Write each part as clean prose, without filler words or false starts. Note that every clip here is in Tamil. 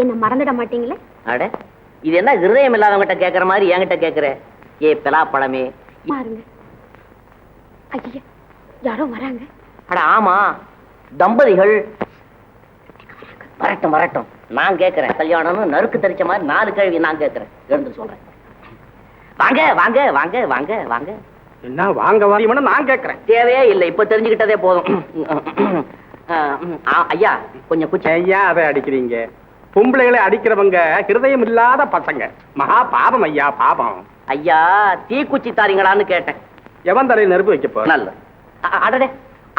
என்ன மறந்துட மாட்டீங்களே? அட, இது என்ன ஹிருதயம் இல்லாதவங்கிட்ட கேட்கற மாதிரி என்கிட்ட கேட்கற? ஏ பலாப்பழமே பாருங்க. ஐயா, யாரோ வராங்க. அட ஆமா, தம்பதிகள். வரட்டும் வரட்டும், நான் கேட்கிறேன். கல்யாணம்னு நறுக்கு தெரிச்ச மாதிரி 4 கேள்வி நான் கேட்கிறேன். எழுந்து சொல்றேன். வாங்க வாங்க வாங்க வாங்க வாங்க. என்ன வாங்க வாங்க நான் கேட்கிறேன். தேவையே இல்லை, இப்ப தெரிஞ்சுக்கிட்டதே போதும். ஐயா கொஞ்சம் குச்சி. ஐயா அதை அடிக்கிறீங்க? பொம்பளைகளை அடிக்கிறவங்க ஹிருதயம் இல்லாத பசங்க. மகா பாபம் ஐயா, பாபம். ஐயா தீக்குச்சி தாரீங்களான்னு கேட்டேன். எவன் தலையில் நெருப்பு வைக்க போற? நல்ல. அடடே,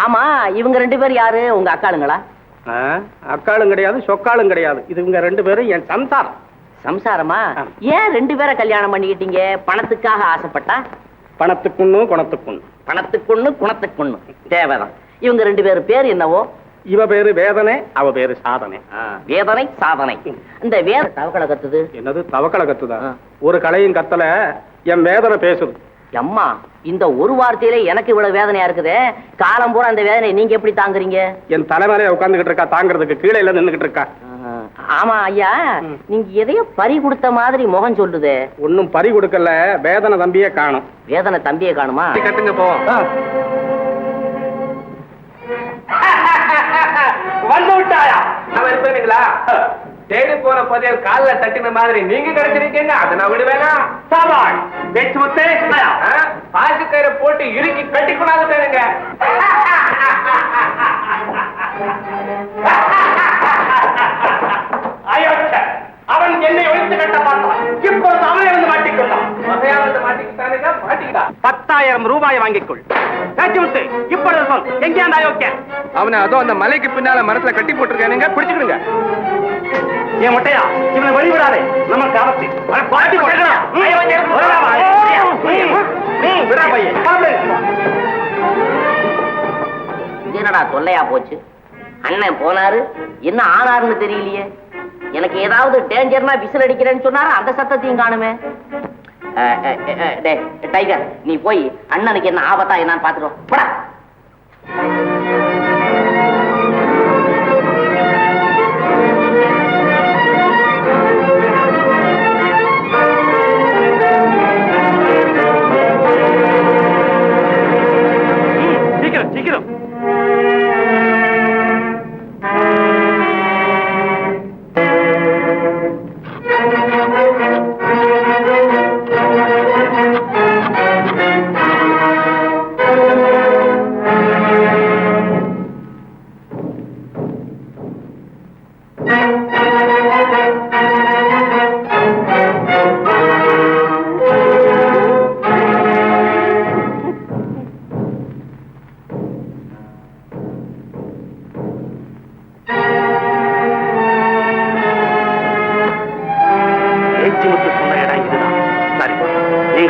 ஆமா இவங்க 2 பேர் யாரு? உங்க அக்காளுங்களா? அக்காளும் கிடையாது, சொக்காளும் கிடையாது. இது இவங்க 2 பேரும் என் சம்சாரம். சம்சாரமா? ஏன் 2 பேரை கல்யாணம் பண்ணிக்கிட்டீங்க? பணத்துக்காக ஆசைப்பட்டா? பணத்துக்குன்னு குணத்துக்குன்னு. பணத்துக்குன்னு குணத்துக்குன்னு தேவைதான். இவங்க 2 பேர் பேர் என்னவோ? இவ பேரு வேதனை, அவ பேரு சாதனை. வேதனை சாதனை. இந்த வேத தவக்கலை கத்துது. என்னது தவக்கலை கத்துதா? ஒரு கலையும் கத்தல, என் வேதனை பேசுது. அம்மா, இந்த ஒரு வார்த்தையில எனக்கு இவ்வளவு வேதனையா இருக்குது. காலம் பூரா அந்த வேதனை நீங்க எப்படி தாங்குறீங்க? என் தலைமையில உட்கார்ந்துகிட்டு இருக்கா, தாங்கிறதுக்கு கீழே இல்ல நின்னுகிட்டு இருக்கா. ஆமா ஐயா, நீங்க எதையோ பறி கொடுத்த மாதிரி முகம் சொல்லுது. ஒன்னும் பறி கொடுக்கல, வேதனை தம்பியே காணும். வேதனை தம்பியே காணுமா? கட்டுங்க போ. வந்து விட்டாயா? அவன் இருப்பீங்களா? தேடி போன பதில் காலில் தட்டின மாதிரி நீங்க கிடைச்சிருக்கீங்க. அதை நான் விடுவேனா? சாபாஷ். பேச்சு முத்தே பாசி கயிறை போட்டு இறுக்கி கட்டிக்கொண்டாது தேடுங்க. அவன் என்னை ஒழித்து கட்ட பார்த்தான். இப்பொழுது அவனை வந்து மாட்டிக்கொண்டான். வகையா வந்து மாட்டிக்கிட்டானுங்க, மாட்டிக்கிட்டா. 10,000 ரூபாய் வாங்கிக்கொள். பேச்சு முத்து, இப்பொழுது சொல், எங்கே அந்த அயோக்கியன்? அவனை அதோ அந்த மலைக்கு பின்னால மரத்துல கட்டி போட்டிருக்கானுங்க, பிடிச்சுக்கிடுங்க. ஏன் மொட்டையா, இவனை வழிவிடாதே, நம்ம காலத்து பாட்டி என்னடா தொல்லையா போச்சு? அண்ணன் போனாரு, என்ன ஆனாருன்னு தெரியலையே. எனக்கு ஏதாவது டேஞ்சர்னா விசில் அடிக்கிறேன்னு சொன்னாரு, அந்த சத்தத்தையும் காணுமே. டைகர், நீ போய் அண்ணனுக்கு என்ன ஆபத்தா என்னன்னு பாத்துக்கோ. போடா. சீக்கிரம் சீக்கிரம்.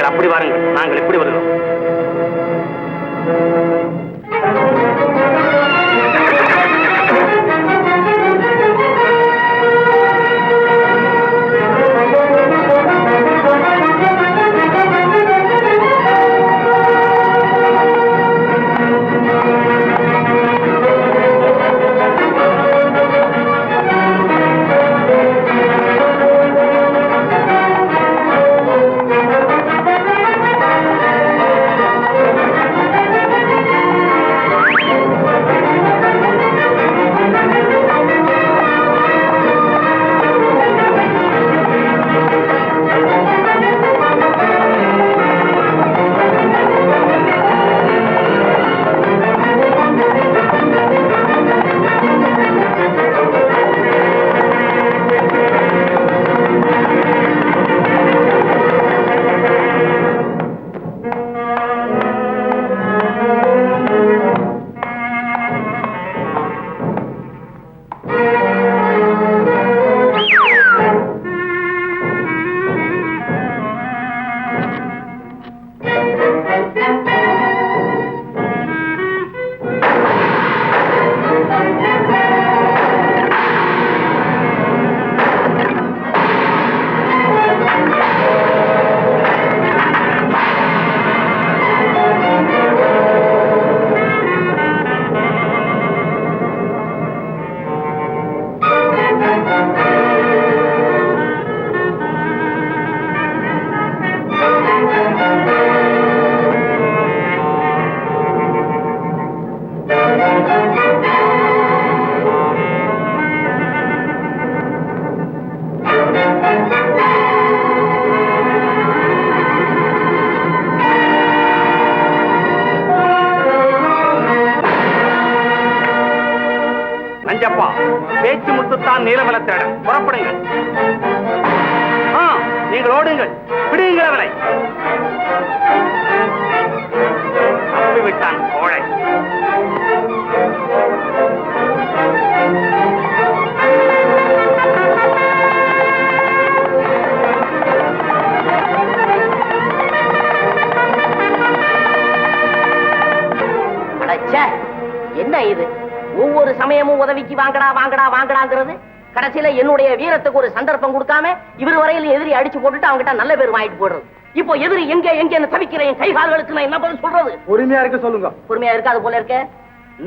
அப்படி வாருங்கள், நாங்கள் எப்படி வருகிறோம்? இப்போதுதான் நீலமலை தேட புறப்படுங்கள். நீங்கள் ஓடுங்கள், பிடியுங்கள் அவனை. தப்பிவிட்டான் கோழை. என்ன இது? ஒவ்வொரு சமயமும் உதவிக்கு வாங்கடா வாங்கடா வாங்கடாங்கிறது. கடைசியில என்னுடைய வீரத்துக்கு ஒரு சந்தர்ப்பம் கொடுக்காம இவர் வரையில எதிரி அடிச்சு போட்டுட்டு அவங்க நல்ல பேர் வாங்கிட்டு போடுறது. இப்போ எதிரி எங்க எங்க தவிக்கிறேன் கை கால்களுக்கு நான் என்ன பதில் சொல்றது? பொறுமையா இருக்க சொல்லுங்க. பொறுமையா இருக்கு. அது போல இருக்க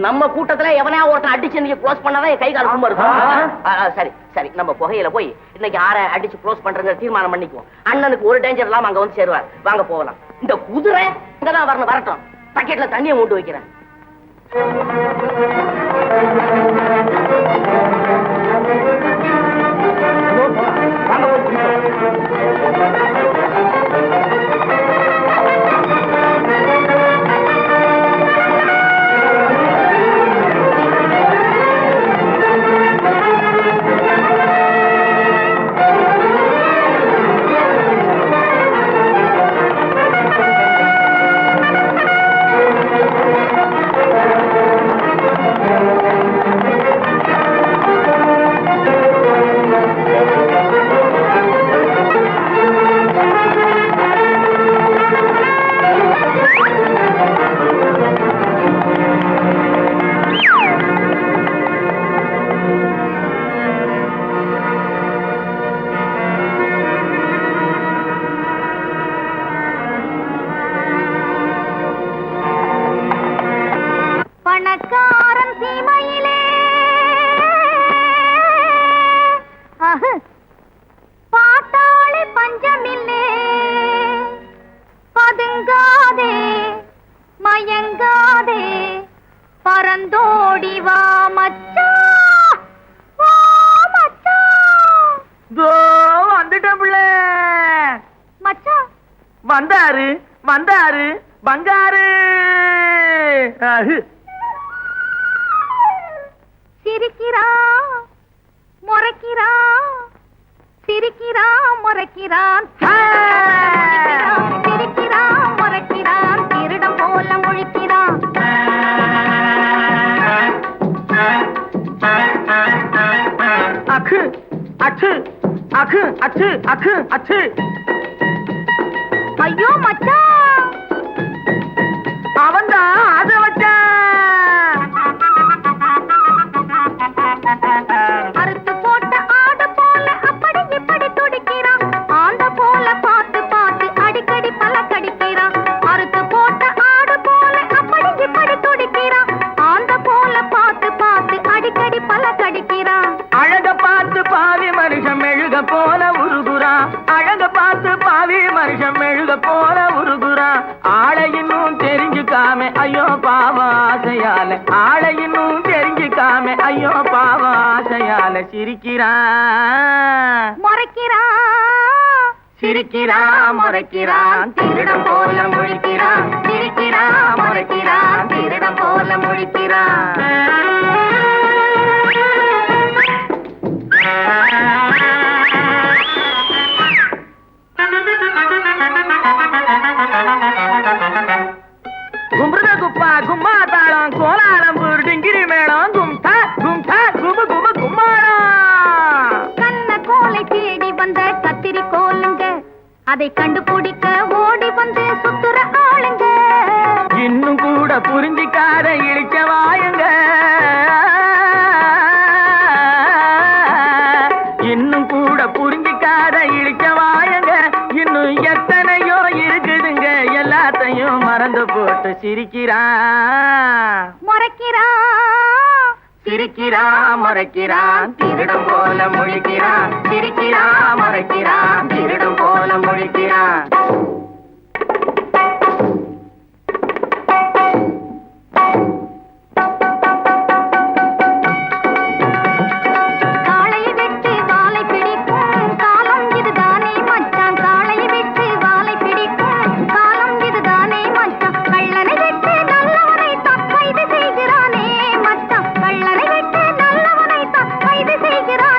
நம்ம கூட்டத்துல எவனையா ஒருத்தன் அடிச்சு நீங்க க்ளோஸ் பண்ணாதான் என் கை கால் கும்ப இருக்கும். சரி சரி, நம்ம புகையில போய் இன்னைக்கு ஆற அடிச்சு க்ளோஸ் பண்றத தீர்மானம் பண்ணிக்குவோம். அண்ணனுக்கு ஒரு டேஞ்சர் இல்லாம அங்க வந்து சேருவார். வாங்க போகலாம். இந்த குதிரை இங்கதான் வரணும், வரட்டும். பக்கெட்ல தண்ணியை மூட்டு வைக்கிறேன். பணக்காரன் சீமையிலே பாட்டாளி பஞ்சமில்லே, பதுங்காதே மயங்காதே பரந்தோடி வா மச்சா, வா மச்சா. வந்துட்டேன் பிள்ளை. மச்சா வந்தாரு வந்தாரு பங்காரு. சிரிக்கிறான் முறைக்கிறான், சிரிக்கிறான் முறைக்கிறான், சிரிக்கிறான் முறைக்கிறான், திருடம் போல முழிக்கிறான். அக்கு அச்சு அக்கு அச்சு அக்கு அச்சு. ஐயோ மச்சான், அவன்தான் அதை வச்சான். அறுத்து போட்ட ஆடு போல அப்படி இப்படி துடிக்கிறான், ஆந்த போல பார்த்து பார்த்து அடிக்கடி பல கடிக்கிறான். அறுத்து போட்ட ஆடு போல அப்படி இப்படி துடிக்கிறான், ஆந்த போல பார்த்து பார்த்து அடிக்கடி பல கடிக்கிறான். அழக பார்த்து பாவி மனுஷன் மெழுக போல உருகுறா. அழக பார்த்து பாவி மனுஷன் மெழுக போல உருகுறா. ஆளை இன்னும் தெரிஞ்சுக்காம ஐயோ பாவ ஆசையால, ஆளை இன்னும் தெரிஞ்சுக்காம ஐயோ பாவ ஆசையால சிரிக்கிறான் முறைக்கிறான், சிரிக்கிறான் முறைக்கிறான், திருடம் போல முழிக்கிறான். சிரிக்கிறான் முறைக்கிறான், திருடம் போல முழிக்கிறான். கும்பிடுத குப்பா கும்மா தாளம் கோலாலம் டிங்கிரி மேளம் கும்டா கும்டா குபு குபு கும்மாளம். கண்ண கோலை தேடி வந்த கத்திரி கோலுங்க, அதை கண்டுபிடிக்க ஓடி வந்து சுத்துற ஆளுங்க. இன்னும் கூட புரிஞ்சிக்காத இழிச்ச வாயுங்க, இன்னும் கூட புரிஞ்சிக்காத இழிச்ச வாயுங்க. இன்னும் எத்தனையோ இருக்குதுங்க, எல்லாத்தையும் மறந்து போட்டு சிரிக்கிறான் முறைக்கிறான், சிரிக்கிறான் முறைக்கிறான், திருடம் போல முழிக்கிறான். சிரிக்கிறான் முறைக்கிறான், திருடம் போல முழிக்கிறான். காளையை வெட்டி வாலை பிடிக்கும் காலம் இதுதானே மச்சான், காளையை வெட்டி வாலை பிடிக்கும் காலம் இதுதானே மச்சான். கள்ளனை வெட்டி நல்லவனை தான் கைது செய்கிறானே மச்சான், கள்ளனை வெட்டி நல்லவனை தான் கைது செய்கிறான்.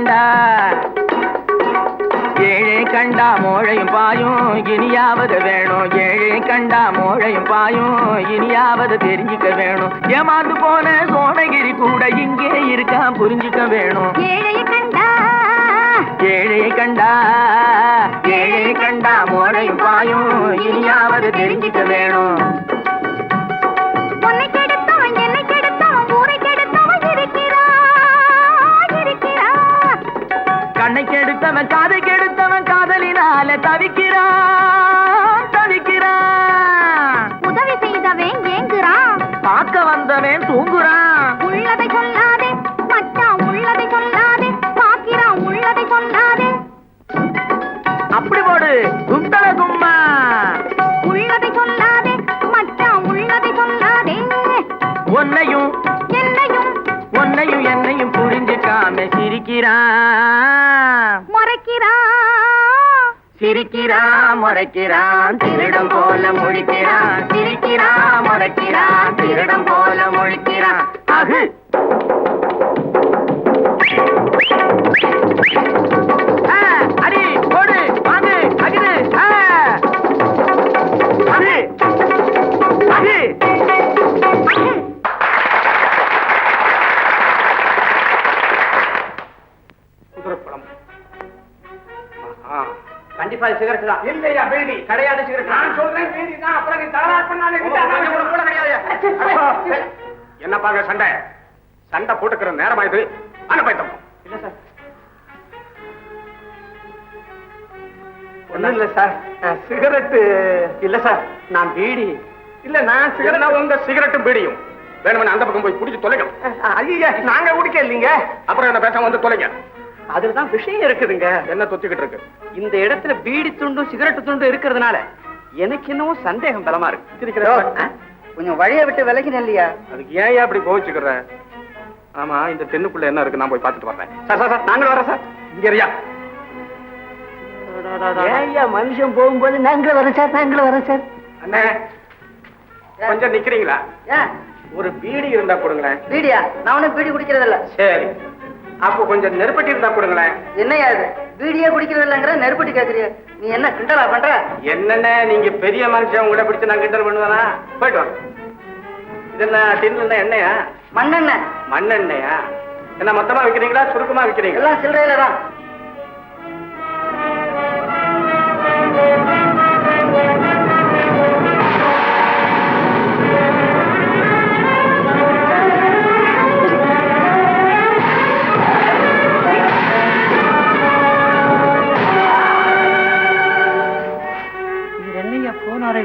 கண்டா ஏழை கண்டா மோழையும் பாயும் இனியாவது வேணும் ஏழை கண்டா மோழையும் பாயும் இனியாவது தெரிஞ்சுக்க வேணும் ஏமாந்து போன சோனகிரி கூட இங்கே இருக்கான் புரிஞ்சுக்க வேணும் ஏழைய கண்டா ஏழை கண்டா ஏழை கண்டா மோழையும் பாயும் இனியாவது தெரிஞ்சுக்க வேணும் உன்னை கெடுத்தவன் என்னை கெடுத்தவன் ஊரை கெடுத்தவன் இருக்கிறான் கண்ணை கெடுத்தவன் காதை கெடுத்தவன் காதலினால தவிக்கிறான் உதவி செய்தவன் ஏங்குறான் பார்க்க வந்தவன் தூங்குறான் உள்ளதை சொல்லாதே மச்சான் உள்ளதை சொல்லாதே பாக்கிறான் உள்ளதை சொல்லாதே அப்படி போடு குண்டல கும்மா உள்ளதை சொல்லாதே மச்சான் உள்ளதை சொல்லாதே உன்னையும் என்னையும் புரிஞ்சுக்காம சிரிக்கிறான் சிரிக்கிறான் முறைக்கிறான் திருடம் போல முழிக்கிறான் சிரிக்கிறான் முறைக்கிறான் திருடம் போல முழிக்கிறான் அகு அடி போடு வாங்கு அகிது அகு அகு குதிரைப்பழம் கண்டிப்பா சிகரெட் தான். இல்லையா பீடி கிடையாது சிகரெட். நான் சொல்றேன் பீடி தான். அப்புறம் நீ தகராறு பண்ணாலே கூட கிடையாது. என்ன பாங்க சண்டை சண்டை போட்டுக்கிற நேரமா இது அனுப்பிட்டோம். இல்ல சார், ஒண்ணும் இல்ல சார். சிகரெட் இல்ல சார், நான் பீடி. இல்ல நான் சிகரெட் உங்க சிகரெட்டும் பீடியும் வேணும்னு அந்த பக்கம் போய் குடிச்சு தொலைங்க. ஐயா நாங்க குடிக்க இல்லீங்க. அப்புறம் என்ன பேசாம வந்து தொலைங்க. அதுலதான் விஷயம் இருக்குதுங்க. என்ன தொத்திக்கிட்டு இருக்கு? இந்த இடத்துல பீடி துண்டும் சிகரெட் துண்டும் இருக்கிறதுனால எனக்கு என்னவோ சந்தேகம் பலமா இருக்கு. கொஞ்சம் வழியை விட்டு விலகின இல்லையா? அதுக்கு ஏன் அப்படி கோவிச்சுக்கிற? ஆமா இந்த தென்னுக்குள்ள என்ன இருக்கு நான் போய் பார்த்துட்டு வரேன். சார் சார் சார் நாங்களும் வரோம் சார். இங்க இருயா. ஏய்யா மனுஷன் போகும்போது நாங்களும் வரோம் சார், நாங்களும் வரோம் சார். அண்ணே கொஞ்சம் நிக்கிறீங்களா? ஒரு பீடி இருந்தா கொடுங்களேன். பீடியா? நான் ஒன்னும் பீடி குடிக்கிறது இல்ல. சரி அப்போ கொஞ்சம் நெருப்பட்டி இருந்தா கொடுங்களேன். என்னையா இது பீடியே குடிக்கிறது இல்லங்கிற நெருப்பட்டி கேக்குறிய? நீ என்ன கிண்டலா பண்ற? என்னென்ன நீங்க பெரிய மனுஷன் உங்களை பிடிச்சு நான் கிண்டல் பண்ணுவேனா? போயிட்டு வாங்க. இது என்ன டின்ல எண்ணெயா? மண்ணெண்ணெய். மண்ணெண்ணெயா? என்ன மொத்தமா விக்கிறீங்களா சுருக்கமா விக்கிறீங்களா? எல்லாம் சில்லறையில தான்.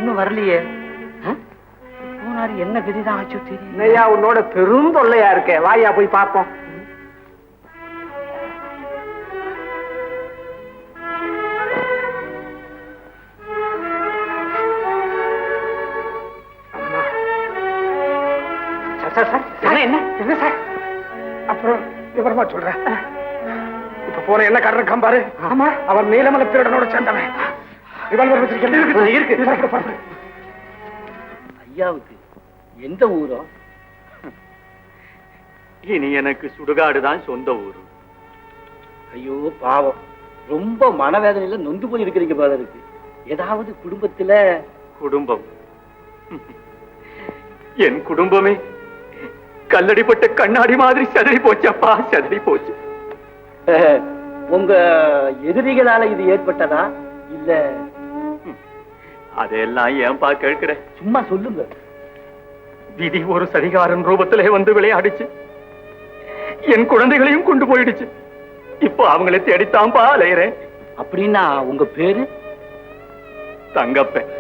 இன்னும் வரலையே. போனாரு என்ன கதிதான் ஆச்சு தெரியும். உன்னோட பெரும் தொல்லையா இருக்கே, வாயா போய் பார்ப்போம். என்ன சார்? அப்புறம் விவரமா சொல்றேன். இப்ப போன என்ன காரணம் காம்பாரு? ஆமா அவர் நீலமலை திருடனோட சேர்ந்தவன். ஐயாவுக்கு எந்த ஊரோ? இனி எனக்கு சுடுகாடுதான் சொந்த ஊரு. ஐயோ பாவம், ரொம்ப மனவேதனையில நொந்து போய் இருக்கிறீங்க போல இருக்கு. ஏதாவது குடும்பத்துல? குடும்பம்? என் குடும்பமே கல்லடிப்பட்ட கண்ணாடி மாதிரி செதறி போச்சப்பா, செதறி போச்சு. உங்க எதிரிகளால இது ஏற்பட்டதா இல்ல? அதெல்லாம் ஏன்பா கேட்கிற? சும்மா சொல்லுங்க. விதி ஒரு சதிகாரன் ரூபத்திலே வந்து விளையாடிச்சு. என் குழந்தைகளையும் கொண்டு போயிடுச்சு. இப்போ அவங்களை தேடித்தான்பா அலையிறேன். அப்படின்னா உங்க பேரு? தங்கப்பன்.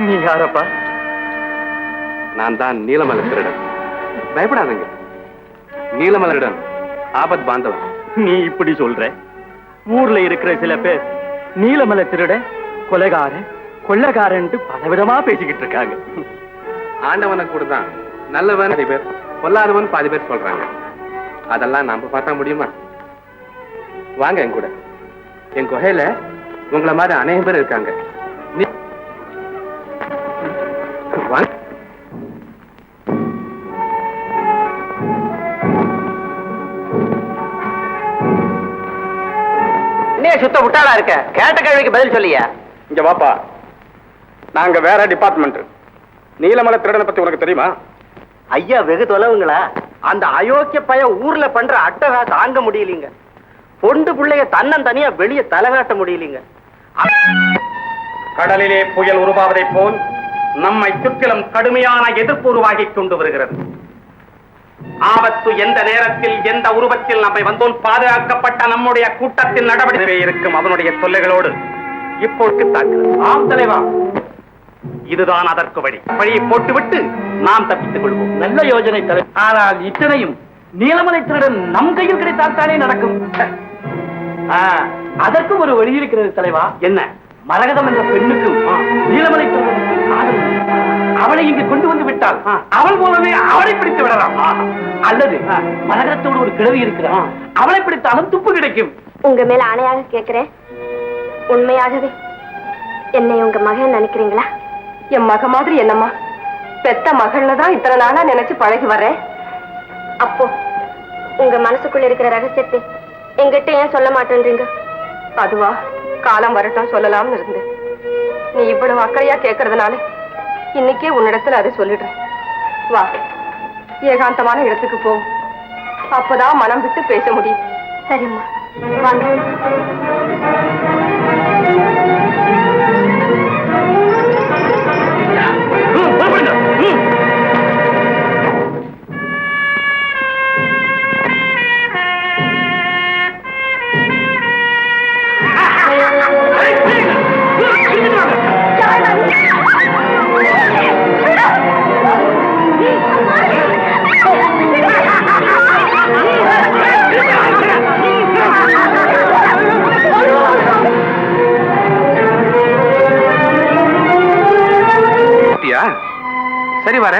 நீ யாரப்பா? நான் தான் நீலமலை திருடன். பயப்படாதீங்க, நீலமலையுடன் ஆபத் பாந்தவன். நீ இப்படி சொல்ற? ஊர்ல இருக்கிற சில பேர் நீலமலை திருட, கொலைகாரன், கொள்ளக்காரன் பலவிதமா பேசிக்கிட்டு இருக்காங்க. ஆண்டவனை கூட தான் நல்லவன் பேர். பொல்லாதவன் பாதி பேர் சொல்றாங்க. அதெல்லாம் நாம பார்த்தா முடியுமா? வாங்க என் கூட. என் குகையில உங்களை மாதிரி அநேகம் பேர் இருக்காங்க. வாங்க. சுத்த முட்டாளா இருக்க, கேட்ட கேள்விக்கு பதில் சொல்லியா? இங்க வாப்பா. நாங்க வேற டிபார்ட்மெண்ட். நீலமலை திருடனை பத்தி உனக்கு தெரியுமா? ஐயா வெகு தொலைவுங்களா? அந்த அயோக்கிய பைய ஊர்ல பண்ற அட்டகா தாங்க முடியலீங்க. பொண்டு பிள்ளைய தன்னந்தனியா வெளியே தலைகாட்ட முடியலீங்க. கடலிலே புயல் உருவாவதை போல் நம்மை சுற்றிலும் கடுமையான எதிர்ப்பு உருவாகிக் கொண்டு வருகிறது. ஆபத்து எந்த நேரத்தில் எந்த உருவத்தில் நம்மை வந்தோல் பாதுகாக்கப்பட்ட நம்முடைய கூட்டத்தின் நடவடிக்கை இருக்கும் அவனுடைய தொல்லைகளோடு இப்போது தாக்குகிறது. ஆம் தலைவா, இதுதான் அதற்கு வழி. வழியை போட்டுவிட்டு நாம் தப்பித்துக் கொள்வோம். நல்ல யோஜனை தலைவர். ஆனால் இத்தனையும் நீலமலை திருடன் நம் கையில் கிடைத்தால் தானே நடக்கும். அதற்கும் ஒரு வழி இருக்கிறது தலைவா. என்ன? மரகதம் என்ற பெண்ணுக்கும் நீலமலை திருடனுக்கும் காதல். அவளை இங்கு கொண்டு வந்து விட்டால் அவள் போலவே அவளை பிடித்து விடலாம். அல்லது மரகதத்தோடு ஒரு கிழவி இருக்கிறான், அவளை பிடித்தாலும் துப்பு கிடைக்கும். உங்க மேல ஆணையாக கேட்கிறேன், உண்மையாகவே என்னை உங்க மகன் நினைக்கிறீங்களா? என் மக மாதிரி என்னம்மா, பெத்த மகள்னு தான் இத்தனை நாளா நினைச்சு பழகி வர்றேன். அப்போ உங்க மனசுக்குள்ள இருக்கிற ரகசியத்தை என்கிட்ட ஏன் சொல்ல மாட்டேன்றீங்க? அதுவா, காலம் வரட்டும் சொல்லலாம்னு இருந்தேன். நீ இவ்வளவு அக்கறையா கேட்கறதுனால இன்னைக்கே உன்னிடத்துல அதை சொல்லிடுறேன். வா, ஏகாந்தமான இடத்துக்கு போ, அப்பதான் மனம் விட்டு பேச முடியும். சரிம்மா, வாங்க. சரி வர.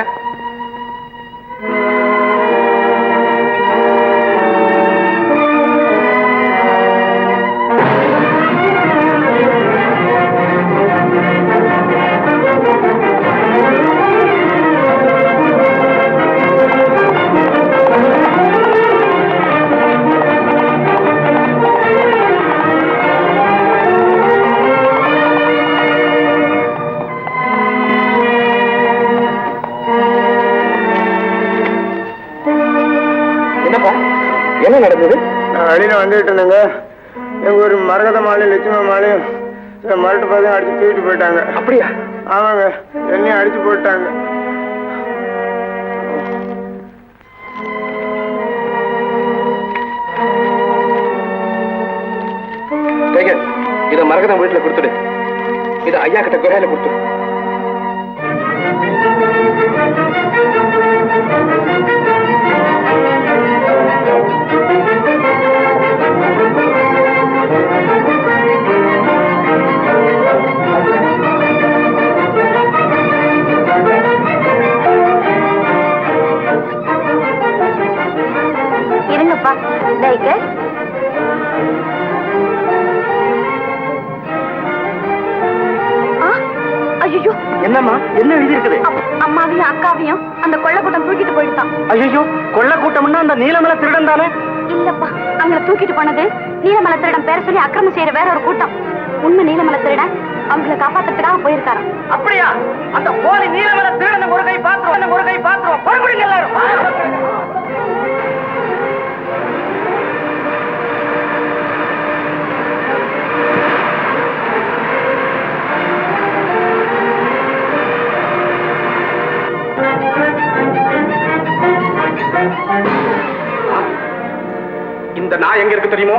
என்ன நடந்தது? நான் வெளியில வந்துட்டு இருந்தேங்க. எங்க ஒரு மரகத மாலையும் லட்சுமி மாலையும் மரட்டு பார்த்து அடிச்சு தூக்கிட்டு போயிட்டாங்க. அப்படியா? ஆமாங்க, என்னையும் அடிச்சு போட்டாங்க. இத மரகதம் வீட்டுல கொடுத்துடு. இத ஐயா கிட்ட குகையில கொடுத்துடு. இருங்கப்பா, தைக்க. ஐயோ, என்னம்மா, என்ன எழுதி இருக்குது? அம்மாவையும் அக்காவையும் அந்த கொள்ள கூட்டம் தூக்கிட்டு போயிட்டான். ஐயோ, கொள்ள கூட்டம்னா அந்த நீலமலை திருடன் தானே? இல்லப்பா, அவங்களை தூக்கிட்டு போனது நீலமலை திருடன் பேர சொல்லி அக்கிரமம் செய்யற வேற ஒரு கூட்டம். உண்மை நீலமலை திருடன் அவங்களை காப்பாத்துறதுக்காக போயிருக்காராம். அப்படியா? அந்த போலி நீலமலை திருடன் ஒரு கை பாத்துருவோம், ஒரு கை பாத்துருவோம். புறப்படுங்க எல்லாரும். இந்த நாய் எங்க இருக்கு தெரியுமோ?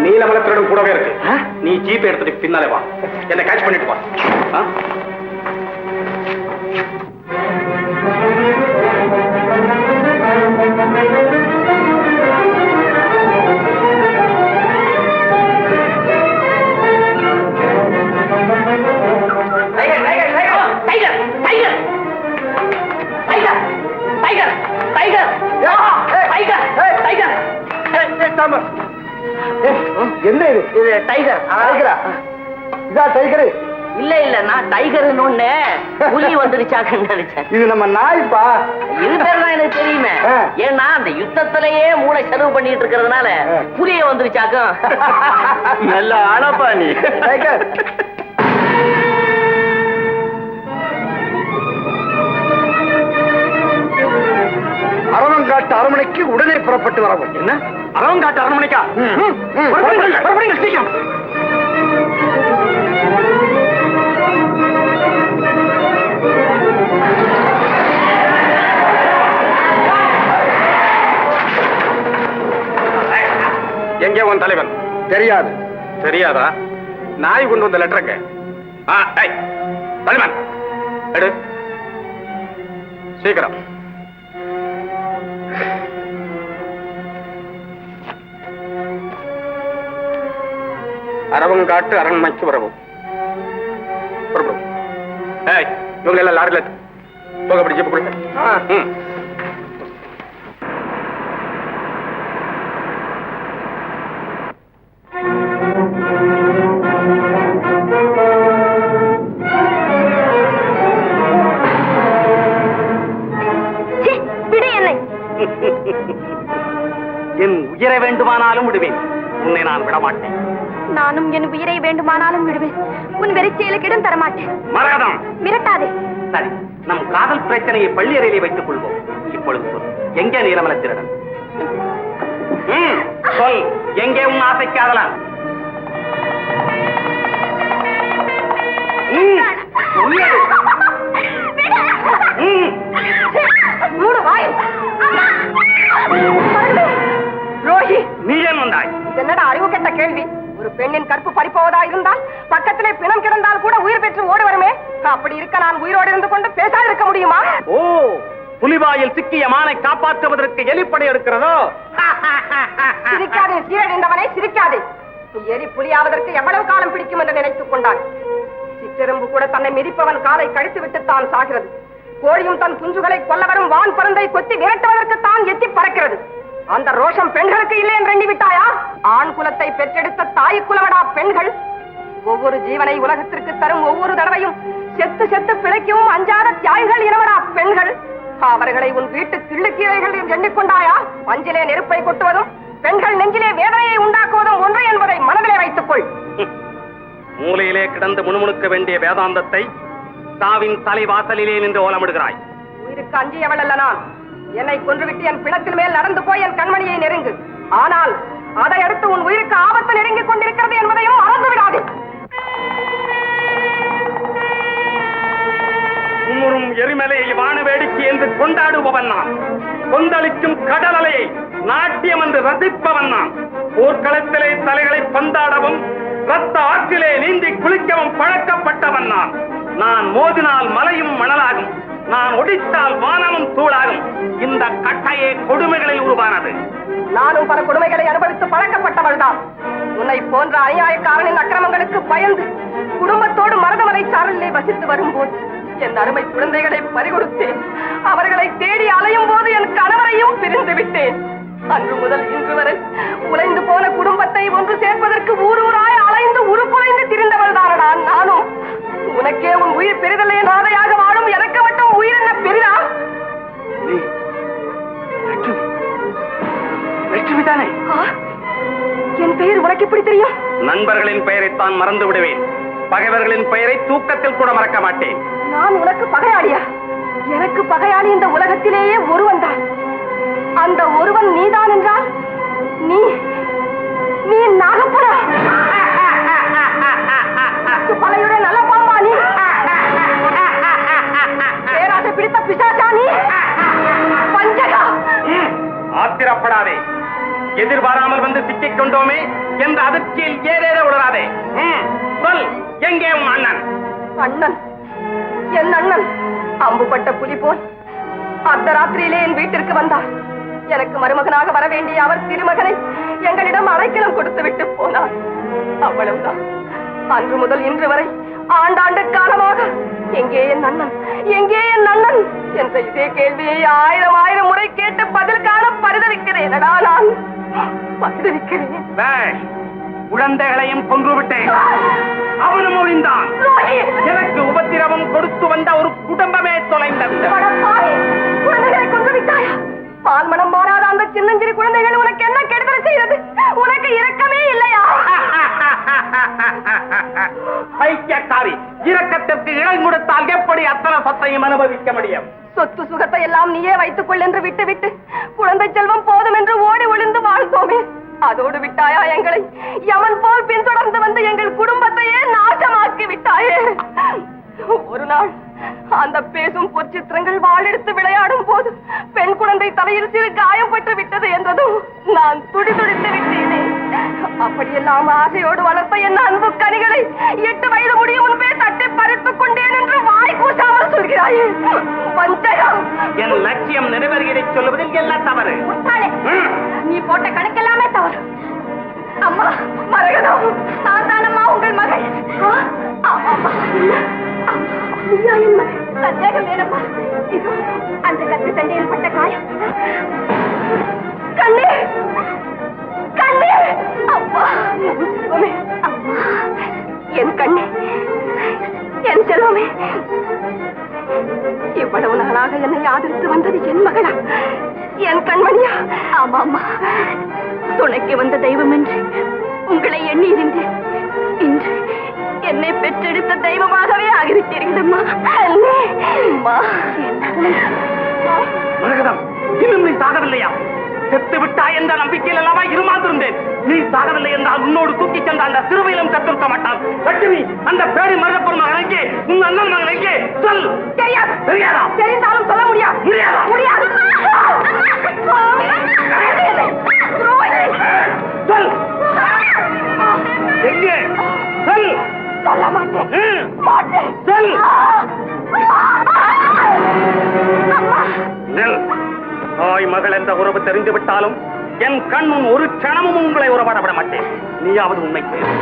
நீலமலை திருடன் கூடவே இருக்கு. நீ ஜீப் எடுத்துட்டு பின்னாலே வா, என்ன கேட்ச் பண்ணிட்டு வா. டைகர் டைகர் டைகர் என்ன இது? இது டைகர் டைகரா? இதா டைகரு? இல்ல இல்ல நான் டைகர்னு ஒண்ணு புலி வந்துருச்சாக்கன்னு நினைச்சேன். இது நம்ம நாய்ப்பா. இது பேர் தான் எனக்கு தெரியுமே. ஏன்னா அந்த யுத்தத்திலேயே மூளை செலவு பண்ணிட்டு இருக்கிறதுனால புலிய வந்துருச்சாக்கும். நல்ல ஆளப்பா நீ. டைகர் அரவங்காட்டு அரண்மனைக்கு உடனே புறப்பட்டு வரவும். என்ன அரவங்காட்டு அரண்மனைக்கா? புறப்படுங்க சீக்கிரம். எங்கே உன் தலைவன்? தெரியாது. தெரியாதா? நாய் கொண்டு வந்த லெட்டருக்கு. தலைவன் எடு சீக்கிரம். அரவங்காட்டு அரண்மனைக்கு வரவும். இவங்க எல்லாம் லாரில போக அப்படி ஜிப்பு கொடுங்க. என் உயிரை வேண்டுமானாலும் விடுவேன், உன்னை நான் விடமாட்டேன். நானும் என் உயிரை வேண்டுமானாலும் விடுவேன், உன் வெறிச்செயலுக்கு இடம் தரமாட்டேன். மரகதம் மிரட்டாதே. சரி, நம் காதல் பிரச்சனையை பள்ளி அறையிலே வைத்துக் கொள்வோம். இப்பொழுது சொல், எங்கே நீலமல திருடன்? சொல், எங்கே உன் ஆசை காதலன்? மூணு வாய். ரோஹி, நீ ஏன் வந்தாய்? என்னடா அறிவு கெட்ட கேள்வி. ஒரு பெண்ணின் கற்பு பறிப்போவதா இருந்தால் பக்கத்திலே பிணம் கிடந்தால் கூட உயிர் பெற்று ஓடி வருமே. அப்படி இருக்க நான் உயிரோடு இருந்து கொண்டு பேசாது இருக்க முடியுமா? ஓ, புலிவாயில் சிக்கிய மானை காப்பாற்றுவதற்கு எலிப்படை எடுக்கிறதோ? சிரிக்காதே சீரழிந்தவனை, சிரிக்காதே. எலி புலியாவதற்கு எவ்வளவு காலம் பிடிக்கும் என்று நினைத்துக் கொண்டான். சிற்றெரும்பு கூட தன்னை மிதிப்பவன் காலை கழித்து விட்டு தான் சாகிறது. கோழியும் தன் குஞ்சுகளை கொல்ல வரும் வான் பருந்தை கொத்தி விரட்டுவதற்கு தான் எத்தி பறக்கிறது. அந்த ரோஷம் பெண்களுக்கு இல்லை என்று எண்ணி விட்டாயா? ஆண் குலத்தை பெற்றெடுத்த தாய் குலமடா பெண்கள். ஒவ்வொரு ஜீவனை உலகத்திற்கு தரும் ஒவ்வொரு தடவையும் செத்து செத்து பிழைக்கவும் அஞ்சாத தியாகிகள் இனமடா பெண்கள். அவர்களை உன் வீட்டு கிள்ளுக்கீரைகள் எண்ணிக்கொண்டாயா? அஞ்சிலே நெருப்பை கொட்டுவதும் பெண்கள் நெஞ்சிலே வேதனையை உண்டாக்குவதும் ஒன்று என்பதை மனதிலே வைத்துக் கொள். மூலையிலே கிடந்து முணுமுணுக்க வேண்டிய வேதாந்தத்தை தாவின் தலைவாசலிலே நின்று ஓலமிடுகிறாய். உயிருக்கு அஞ்சியவள் அல்ல நான். என்னை கொன்றுவிட்டு என் பிணத்தின் மேல் நடந்து போய் என் கண்மணியை நெருங்கு. ஆனால் அதை அடுத்து உன் உயிருக்கு ஆபத்து நெருங்கிக் கொண்டிருக்கிறது என்பதையும் மறந்து விடாதே. குமுறும் எரிமலையை வான வேடிக்கை என்று கொண்டாடுபவன் நான். கொந்தளிக்கும் கடல் அலையை நாட்டியம் என்று ரசிப்பவன் நான். போர்க்களத்திலே தலைகளை பந்தாடவும் ரத்த ஆற்றிலே நீந்தி குளிக்கவும் பழக்கப்பட்டவன் நான். நான் மோதினால் மலையும் மணலாகும், நான் ஒடித்தால் வானமும் தூளாகும். இந்த கட்டையே கொடுமைகளில் உருவானது. நானும் பல கொடுமைகளை அனுபவித்து பழக்கப்பட்டவள் தான். உன்னை போன்ற அநியாயக்காரனின் அக்கிரமங்களுக்கு பயந்து குடும்பத்தோடு மருதமலை சாரலிலே வசித்து வரும்போது என் அருமை குழந்தைகளை பறிகொடுத்தேன். அவர்களை தேடி அலையும் போது என் கணவரையும் பிரிந்து விட்டேன். அன்று முதல் இன்று வரை உலைந்து போன குடும்பத்தை ஒன்று சேர்ப்பதற்கு ஊரூராய் அலைந்து உருக்குலைந்து திரிந்தவள் தானடா நானும். உனக்கே உன் உயிர் பெரிதலே நாதையாக வாழும் எனக்கு மட்டும் உயிர் என்ன பெரிதா? லட்சுமி தானே? என் பெயர் உனக்கு எப்படி தெரியும்? நண்பர்களின் பெயரைத்தான் மறந்து விடுவேன், பகைவர்களின் பெயரை தூக்கத்தில் கூட மறக்க மாட்டேன். நான் உனக்கு பகையாளியா? எனக்கு பகையாளி இந்த உலகத்திலேயே ஒருவன் தான். அந்த ஒருவன் நீதான் என்றால் நீ நீ நாகப்படா? பலையுடைய நல்ல பாம்பா நீ? பேராசை பிடித்த பிசாசா நீ? பஞ்சகா? ஆத்திரப்படாதே, எதிர்பாராமல் வந்து சிக்கிக் கொண்டோமே என்ற அதிர்ச்சியில் ஏதேதோ உளராதே. சொல், எங்கே உன் அண்ணன்? அண்ணன்? என் அண்ணன் அம்புபட்ட புலி போல் அர்த்தராத்திரியிலே என் வீட்டிற்கு வந்தார். எனக்கு மருமகனாக வர வேண்டிய அவர் திருமகனை எங்களிடம் அடைக்கலம் கொடுத்து விட்டு போனார். அவ்வளவுதான். அன்று முதல் இன்று வரை ஆண்டாண்டு காலமாக எங்கே என் அண்ணன், எங்கே என் அண்ணன் என்ற இதே கேள்வியை ஆயிரம் ஆயிரம் முறை கேட்டு என்னடா நான் பதிலளிக்கிறேன். பேஷ். குழந்தைகளையும் கொன்று விட்டேன். அவனும் ஒழிந்தான். எனக்கு உபத்திரவம் கொடுத்து வந்த ஒரு குடும்பமே தொலைந்தது. குழந்தைகளை கொன்று விட்டாயா? பால் மனம் மாறாத அந்த சின்னஞ்சிறு குழந்தைகள் உனக்கு என்ன கெடுதல் செய்தது? உனக்கு இரக்கமே இல்லையா? ஐக்கியக்காரி, இரக்கத்திற்கு இடம் கொடுத்தால் எப்படி அத்தனை சொத்தையும் அனுபவிக்க முடியும்? சொத்து சுகத்தை எல்லாம் நீயே வைத்துக் கொள் என்று விட்டு விட்டு குழந்தை செல்வம் போதும் என்று ஓடி ஒளிந்து வாழ்ந்தோமே, அதோடு விட்டாயா எங்களை? யமன் போல் பின்தொடர்ந்து வந்து எங்கள் குடும்பத்தையே நாசமாக்கி விட்டாயே. ஒரு நாள் அந்த பேசும் பொற்சித்திரங்கள் வாளெடுத்து விளையாடும் போது பெண் குழந்தை தலையில் சிறு காயம் பட்டு விட்டது என்றதும் நான் துடிதுடித்து விட்டேனே. அப்படியெல்லாம் ஆசையோடு வளர்த்த என் அன்பு கனிகளை 8 வயது முடியும் முன்பே தட்டி பறித்துக் கொண்டேன் என்று வாய் கூசாமல் சொல்கிறாயே வஞ்சகா! என் லட்சியம் நிறைவேறியதை சொல்லுவதில் என்ன தவறு? நீ போட்ட கணக்கெல்லாமே தவறு. அம்மா மரகதம், நான் தானம்மா உங்கள் மகள். ஆமாம்மா, நீயா என் மகள்? சந்தேகம் வேணம்மா. இதோ அந்த கத்து சண்டையில் பட்ட காயம். கண்ணே கண்ணே! அம்மா செல்வமே, அம்மா என் கண்ணே, என் செல்வமே, இவ்வளவு நாளாக என்னை ஆதரித்து வந்தது என் மகளா, என் கண்மணியா? ஆமாம்மா, துணைக்கு வந்த தெய்வம் என்று உங்களை எண்ணி இருந்தேன். இன்று என்னை பெற்றெடுத்த தெய்வமாகவே ஆகிவிட்டீர்களம்மா. மரகதம், இன்னும் நீ சாகவில்லையா? செத்து விட்டாய் என்ற நம்பிக்கையில் எல்லாமா இருமாந்திருந்தேன். நீ சாகவில்லை என்றால் உன்னோடு தூக்கி சென்ற அந்த சிறுவையிலும் செத்திருக்க மாட்டான். லட்சுமி, அந்த பேரி மரப்பொருள் மகன் எங்கே? உன் அண்ணன் மகன் எங்கே? சொல். தெரியாது. தெரியாதா? தெரிந்தாலும் சொல்ல முடியாது. முடியாதா? முடியாது. சொல். எங்கே? சொல். சொல்ல மாட்டேன். சொல். நெல். தாய் மகள் என்ற உறவு தெரிந்து விட்டாலும் என் கண் முன் ஒரு கணமும் உங்களை உறவாட விட மாட்டேன். நீயாவது உண்மை பேசு.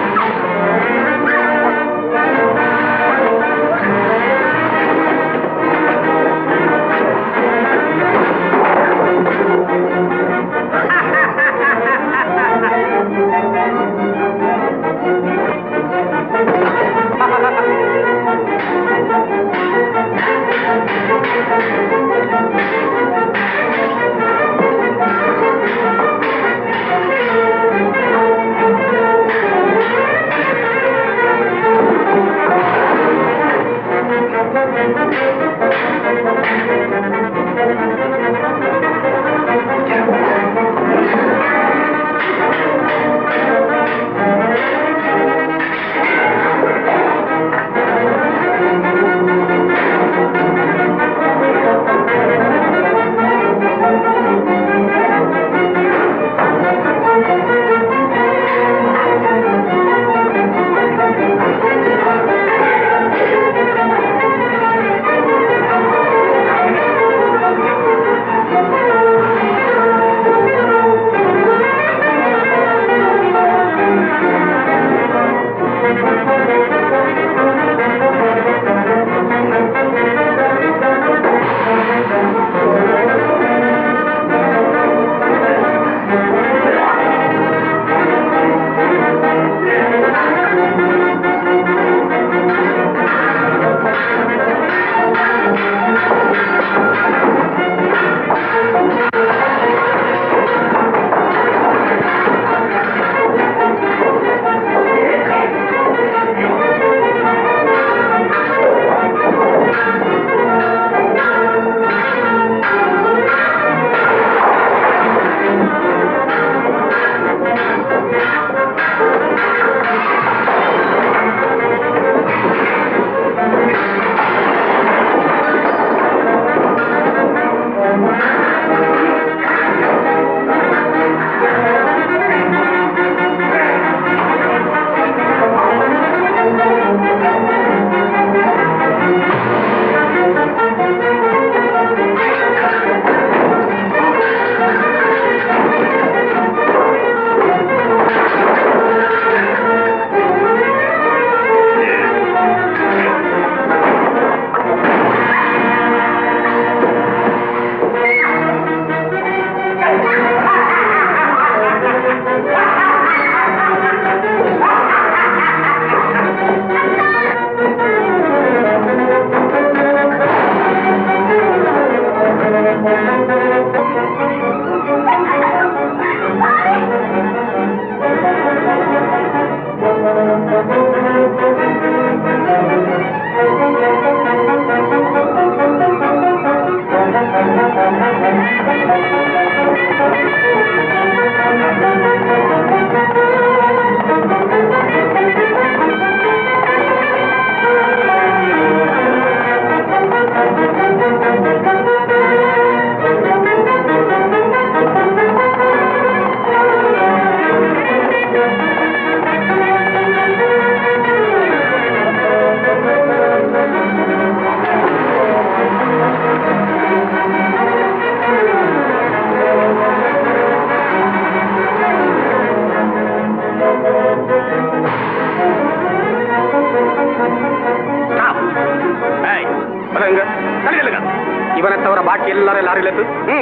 பாக்கி எல்லாரும் லாரியில இருந்து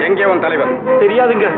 எங்கே உன் தலைவர் தெரியாதுங்க.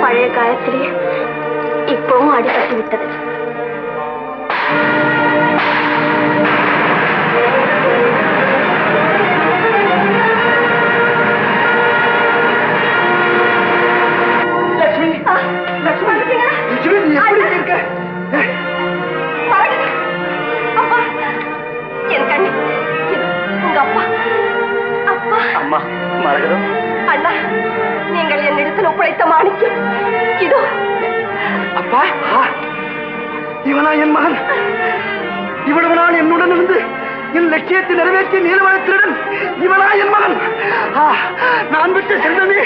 பழைய காலத்திலே இப்பவும் அடிபட்டு விட்டது. என் கண்ணு உங்க அப்பா அப்பா அம்மா மரகதம் அண்ணா, நீங்கள் என்னிடத்தில் ஒப்படைத்த மாணிக்கம் இதோ. அப்பா, இவனா என் மகன்? இவ்வளவு நாள் என்னுடன் இருந்து என் லட்சியத்தை நிறைவேற்றிய நீலவனத்தினுடன் இவனா என் மகன்? நான் விட்டு சென்றமே.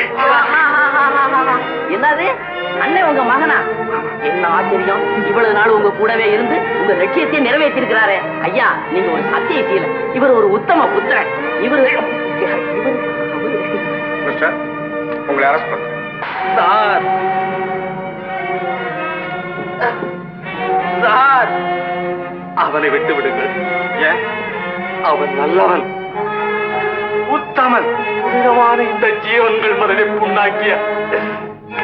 என்னது அண்ணன் உங்க மகனா? என்ன ஆச்சரியம்! இவ்வளவு நாள் உங்க கூடவே இருந்து உங்க லட்சியத்தை நிறைவேற்றிருக்கிறாரே. ஐயா, நீங்க ஒரு சத்தியசீலன். இவர் ஒரு உத்தம புத்திரன். உங்களை அரெஸ்ட் பண்ண சார். சார், அவனை விட்டு விடுங்கள். ஏன்? அவன் நல்லவன், உத்தமன். புனிதமான இந்த ஜீவன்கள் மனதை புண்ணாக்கிய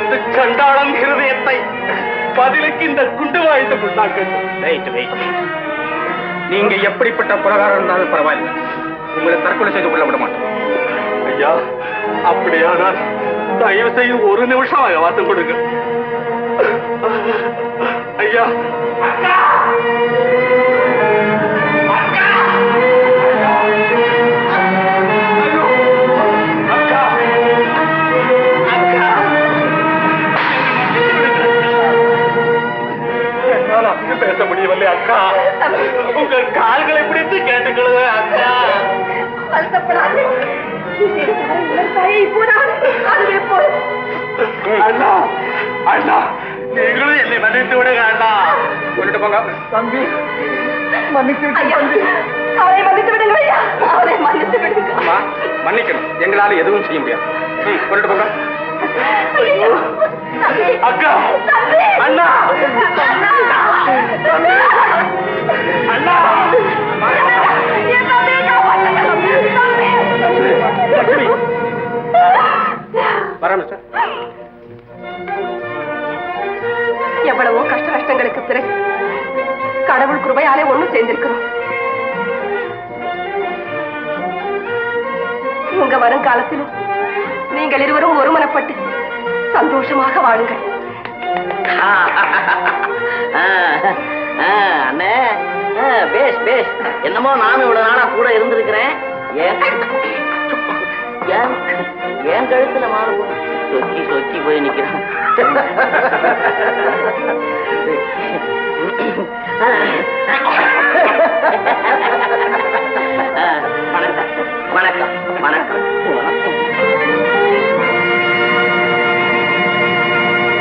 இந்த சண்டாளன் ஹிருதயத்தை பதிலுக்கு இந்த குண்டு வாய்ந்து புண்ணாக்க. நீங்க எப்படிப்பட்ட பிரகாரம் இருந்தாலும் பரவாயில்லை, உங்களை தற்கொலை செய்து கொள்ள விட மாட்டோம். ஐயா, அப்படியானால் தயவு செய்து ஒரு நிமிஷம் வாசம் கொடுங்க. ஐயா, பேச முடியவில்லை அக்கா. உங்கள் கால்களை பிடித்து கேட்டுக்கொள்ளுங்க அக்கா. வருத்தப்படாது. இப்போதாவது அதுவே போதும். அண்ணா அண்ணா நீங்களும் என்னை மன்னித்து விடுங்க அண்ணா. கொண்டுட்டு போங்க. தம்பி மன்னித்து ஐயா, அவரை மன்னித்து விடுங்க ஐயா, அவரை மன்னித்து விடுங்க. அம்மா மன்னிக்கணும், எங்களால எதுவும் செய்ய முடியாது. கொண்டுட்டு போங்க. ஐயோ, தம்பி, அக்கா தம்பி, அண்ணா தம்பி, அண்ணா என் தம்பியை காப்பாற்றுங்க, தம்பி. லட்சுமி வர மிஸ்டர். எவ்வளவோ கஷ்ட நஷ்டங்களுக்கு பிறகு கடவுள் கிருபையாலே ஒண்ணும் சேர்ந்திருக்கிறோம். உங்க வருங்காலத்திலும் நீங்கள் இருவரும் ஒருமனப்பட்டு சந்தோஷமாக வாழுங்கள். அண்ணே பேஷ் பேஷ். என்னமோ நானும் இவ்வளவு நாளா கூட இருந்திருக்கிறேன். என் கழுத்துல மாறு சொக்கி சொக்கி போய் நிக்கிறான்.